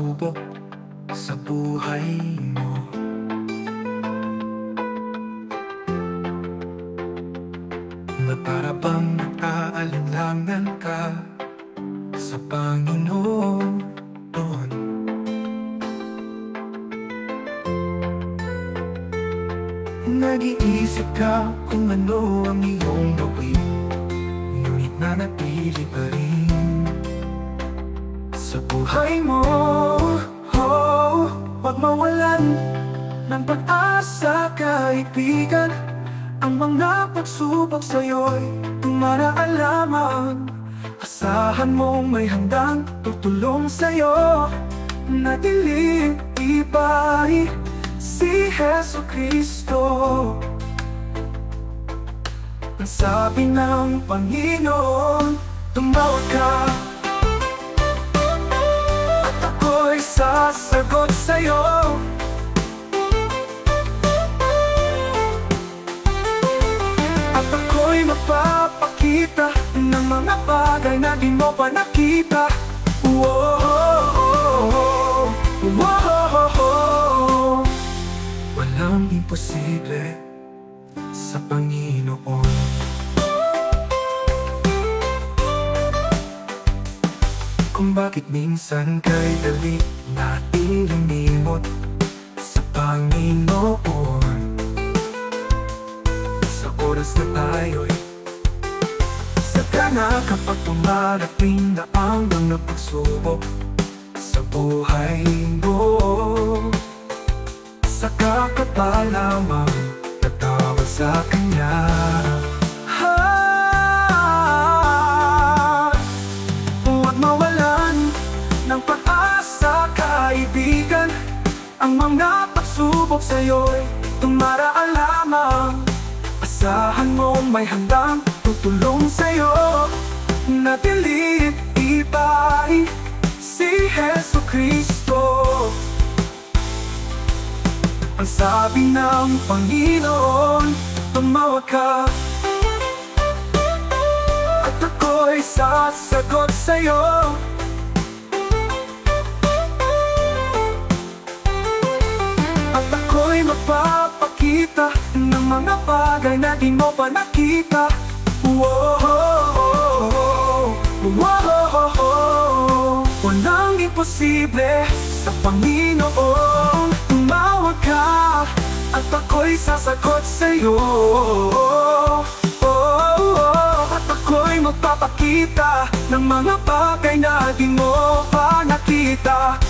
pagsubok sa buhay mo. Na para bang nag-aalinlangan ka sa Panginoon. Nag-iisip ka kung ano ang iyong gawin, ngunit nanatili pa rin sa buhay mo. Huwag mawalan ng pag-asa, kaibigan. Ang mga pagsubok sa'yo'y dumaraan lamang. Asahan mong may handang tutulong sa'yo. Natiling iba'y si Jesucristo. Ang sabi ng Panginoon, tumawag ka at ako'y sasagot sa'yo. At ako'y magpapakita ng mga bagay na di mo pa nakita. Walang imposible sa Panginoon. Kung bakit minsan kay dali nating lumimot sa Panginoon, sa oras na tayo'y sagana kapag tumarating na ang mga pagsubok sa buhay mo. Saka ka pa lamang tatawa sa Kanya. Huwag mawalan ng pag-asa, kaibigan. Ang mga pagsubok sa'yo'y dumaraan lamang. Asahan mong may handang tutulong sa'yo. Natiling iba'y si Jesucristo. Ang sabi ng Panginoon, tumawag ka at ako'y sasagot sa'yo. At ako'y magpapakita ng mga bagay na di mo pa nakita. Walang imposible sa Panginoon. Tumawag ka at ako'y sasagot sa'yo. At ako'y magpapakita ng mga bagay na di mo pa nakita.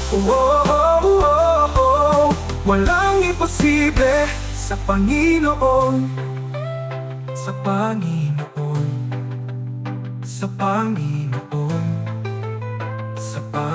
Walang imposible sa Panginoon. Sa Panginoon. Sa Panginoon. Sa Panginoon.